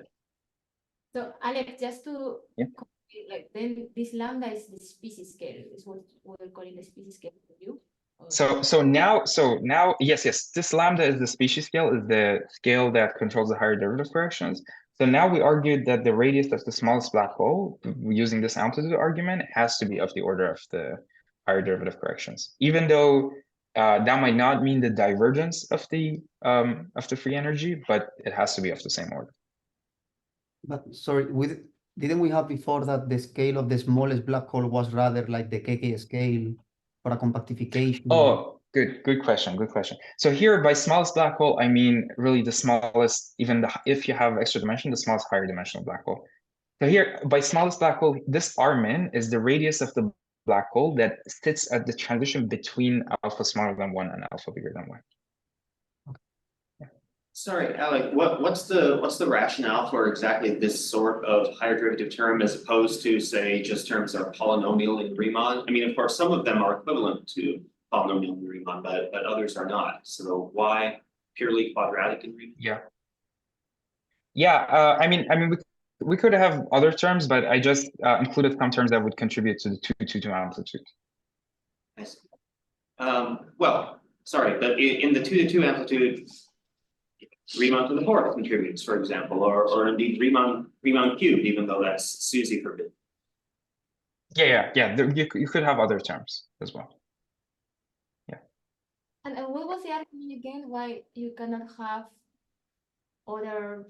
So Alek, just to like then this lambda is the species scale, is what we're calling the species scale for you. So now yes, this lambda is the species scale, is the scale that controls the higher derivative corrections. So now we argued that the radius of the smallest black hole, using this amplitude argument, has to be of the order of the higher derivative corrections, even though that might not mean the divergence of the free energy, but it has to be of the same order. But sorry, didn't we have before that the scale of the smallest black hole was rather like the KK scale for a compactification? Oh, good question. So here by smallest black hole, I mean really the smallest, if you have extra dimension, the smallest higher dimensional black hole. So here by smallest black hole, this Rmin is the radius of the black hole that sits at the transition between alpha smaller than 1 and alpha bigger than 1. Sorry, Alec, what's the rationale for exactly this sort of higher derivative term as opposed to, say, just terms that are polynomial in Riemann? I mean, of course, some of them are equivalent to polynomial in Riemann, but others are not. So why purely quadratic in Riemann? Yeah. I mean, we could have other terms, but I just included some terms that would contribute to the 2-2 amplitude. I see. Well, sorry, but in the 2-2 amplitude, Riemann to the fourth contributes, for example, or indeed Riemann cubed, even though that's SUSY forbidden. Yeah. You could have other terms as well. Yeah. And what was the argument again? Why you cannot have other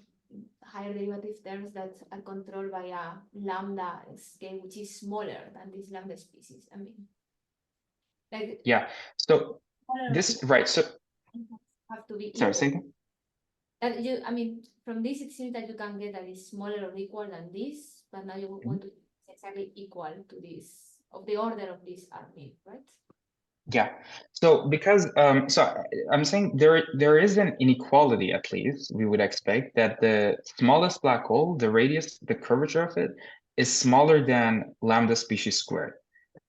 higher derivative terms that are controlled by a lambda scale, which is smaller than this lambda species? I mean, like Yeah. So this right. So have to be sorry, equal. say again? That you, I mean, from this it seems that you can get that is smaller or equal than this, but now you want to exactly equal to this of the order of this army, right? Yeah. So because so I'm saying there is an inequality, at least we would expect that the smallest black hole, the radius, the curvature of it is smaller than lambda species squared.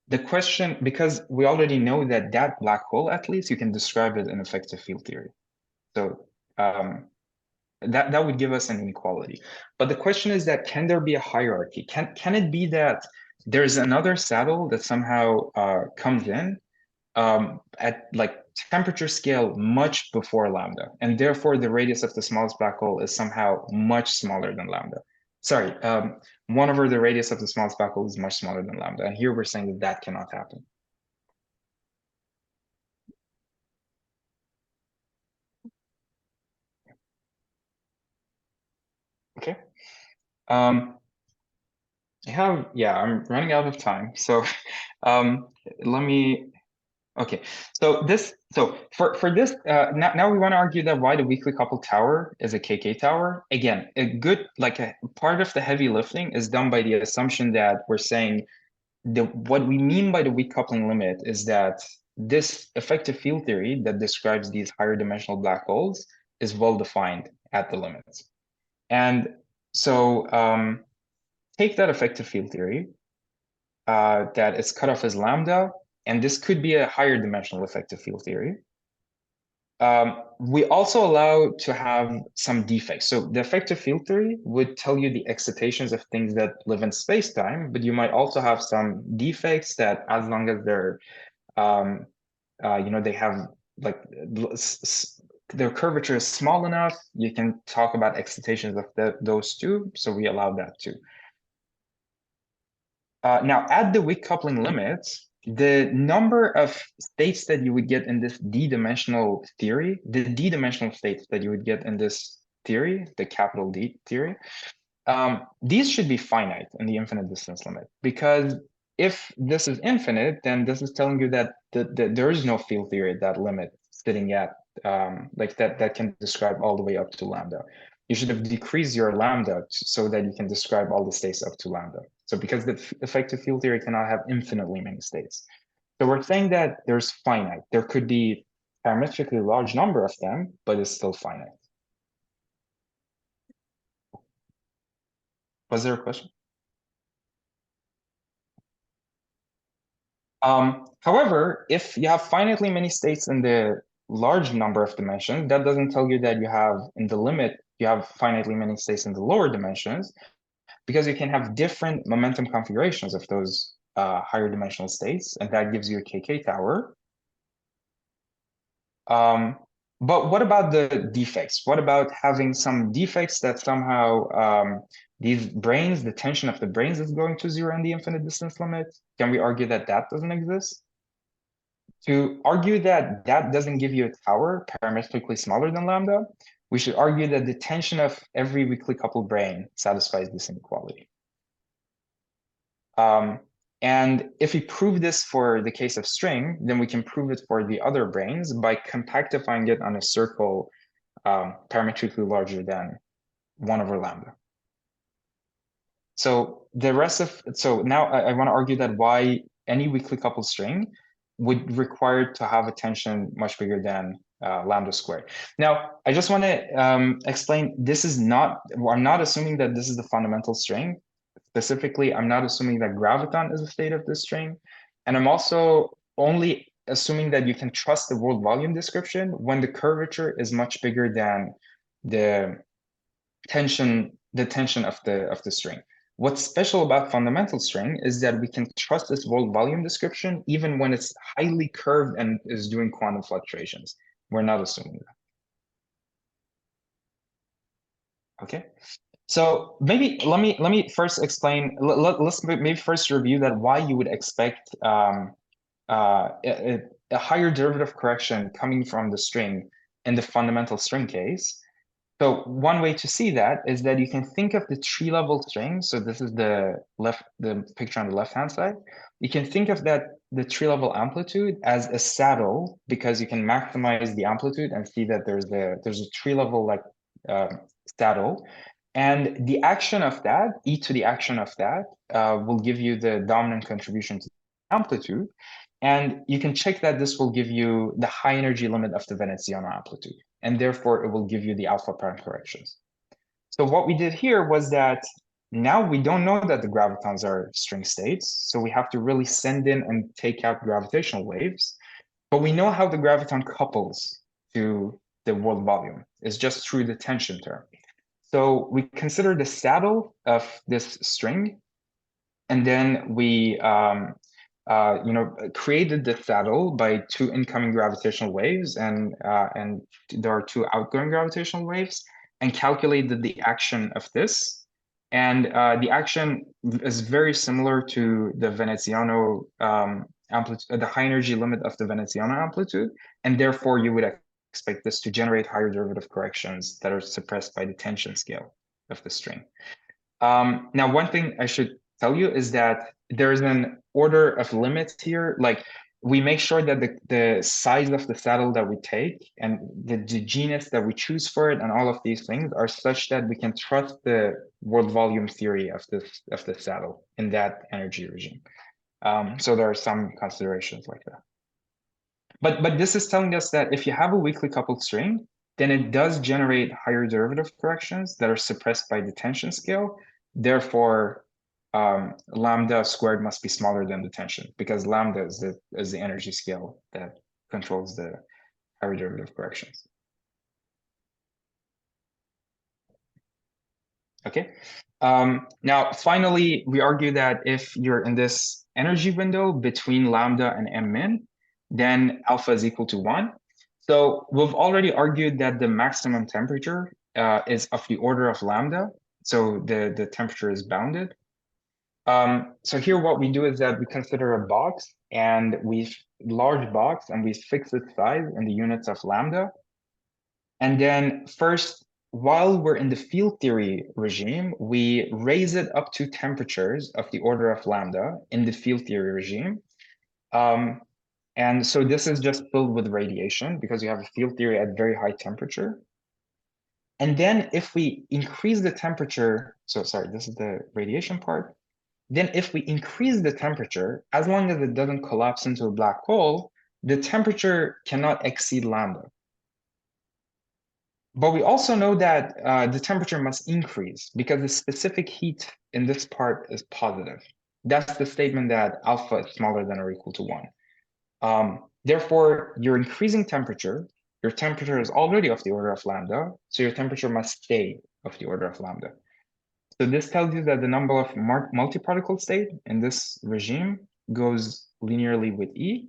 The question, because we already know that that black hole, at least you can describe it in effective field theory. So that would give us an inequality. But the question is that can there be a hierarchy? Can it be that there's another saddle that somehow comes in at like temperature scale much before lambda, and therefore the radius of the smallest black hole is somehow much smaller than lambda. Sorry, 1 over the radius of the smallest black hole is much smaller than lambda, and here we're saying that that cannot happen. Okay. I'm running out of time, so let me. Okay, so for this now we want to argue that why the weakly coupled tower is a KK tower. Again, a part of the heavy lifting is done by the assumption that we're saying what we mean by the weak coupling limit is that this effective field theory that describes these higher dimensional black holes is well defined at the limits. And so take that effective field theory that its cutoff is lambda, and this could be a higher dimensional effective field theory. We also allow to have some defects. So the effective field theory would tell you the excitations of things that live in space-time, but you might also have some defects that, as long as they're, they have like their curvature is small enough, you can talk about excitations of those two. So we allow that too. Now, at the weak coupling limits, the number of states that you would get in this d-dimensional theory, the d-dimensional states that you would get in this theory, the capital D theory, these should be finite in the infinite distance limit. Because if this is infinite, then this is telling you that there is no field theory at that limit sitting at that can describe all the way up to lambda. You should have decreased your lambda so that you can describe all the states up to lambda. So because the effective field theory cannot have infinitely many states. So we're saying that there's finite. There could be a parametrically large number of them, but it's still finite. Was there a question? However, if you have finitely many states in the large number of dimensions, that doesn't tell you that you have in the limit, you have finitely many states in the lower dimensions, because you can have different momentum configurations of those higher dimensional states, and that gives you a KK tower. But what about the defects? What about having some defects that somehow these branes, the tension of the branes is going to zero in the infinite distance limit? Can we argue that that doesn't exist? To argue that that doesn't give you a tower parametrically smaller than lambda, we should argue that the tension of every weakly coupled brane satisfies this inequality. And if we prove this for the case of string, then we can prove it for the other branes by compactifying it on a circle parametrically larger than 1 over lambda. So now I want to argue that why any weakly coupled string would require to have a tension much bigger than lambda squared. Now, I just want to explain, this is not, I'm not assuming that this is the fundamental string. Specifically, I'm not assuming that graviton is the state of this string. And I'm also only assuming that you can trust the world volume description when the curvature is much bigger than the tension of the string. What's special about fundamental string is that we can trust this world volume description even when it's highly curved and is doing quantum fluctuations. We're not assuming that. Okay. So maybe let me first explain. Let's maybe first review that why you would expect a higher derivative correction coming from the string in the fundamental string case. So one way to see that is that you can think of the tree level string. So this is the picture on the left hand side. You can think of that the tree level amplitude as a saddle, because you can maximize the amplitude and see that there's a tree level like saddle. And the action of that, e to the action of that, will give you the dominant contribution to amplitude. And you can check that this will give you the high energy limit of the Veneziano amplitude. And therefore, it will give you the alpha prime corrections. So what we did here was that now we don't know that the gravitons are string states. So we have to really send in and take out gravitational waves. But we know how the graviton couples to the world volume. It's just through the tension term. So we consider the saddle of this string, and then we created the saddle by two incoming gravitational waves, and there are two outgoing gravitational waves, and calculated the action of this. And the action is very similar to the Veneziano amplitude, the high energy limit of the Veneziano amplitude, and therefore you would expect this to generate higher derivative corrections that are suppressed by the tension scale of the string. Now, one thing I should tell you is that there's an order of limits here. Like, we make sure that the size of the saddle that we take and the genus that we choose for it and all of these things are such that we can trust the world volume theory of the saddle in that energy regime. So there are some considerations like that. But this is telling us that if you have a weakly coupled string, then it does generate higher derivative corrections that are suppressed by the tension scale. Therefore, lambda squared must be smaller than the tension, because lambda is the energy scale that controls the higher derivative corrections. Okay. Now, finally, we argue that if you're in this energy window between lambda and m min, then alpha is equal to 1. So we've already argued that the maximum temperature is of the order of lambda. So the temperature is bounded. So here what we do is that we consider a box, and large box, and we fix its size in the units of lambda. And then first, while we're in the field theory regime, we raise it up to temperatures of the order of lambda in the field theory regime. And so this is just filled with radiation because you have a field theory at very high temperature. And then if we increase the temperature, so sorry, this is the radiation part. Then if we increase the temperature, as long as it doesn't collapse into a black hole, the temperature cannot exceed lambda. But we also know that the temperature must increase because the specific heat in this part is positive. That's the statement that alpha is smaller than or equal to 1. Therefore, you're increasing temperature. Your temperature is already of the order of lambda, so your temperature must stay of the order of lambda. So this tells you that the number of multi-particle state in this regime goes linearly with E,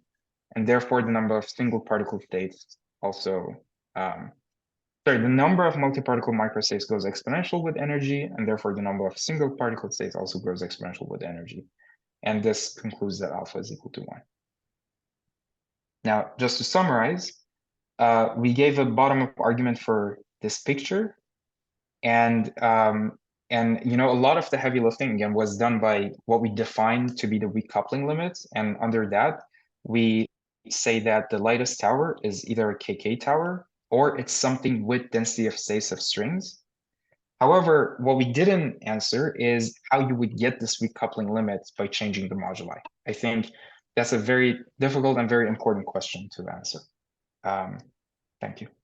and therefore the number of single particle states also, the number of multi-particle microstates goes exponential with energy, and therefore the number of single particle states also grows exponential with energy. And this concludes that alpha is equal to 1. Now, just to summarize, we gave a bottom-up argument for this picture, and a lot of the heavy lifting again was done by what we defined to be the weak coupling limits, and under that we say that the lightest tower is either a KK tower or it's something with density of states of strings. However, what we didn't answer is how you would get this weak coupling limit by changing the moduli. I think that's a very difficult and very important question to answer. Thank you.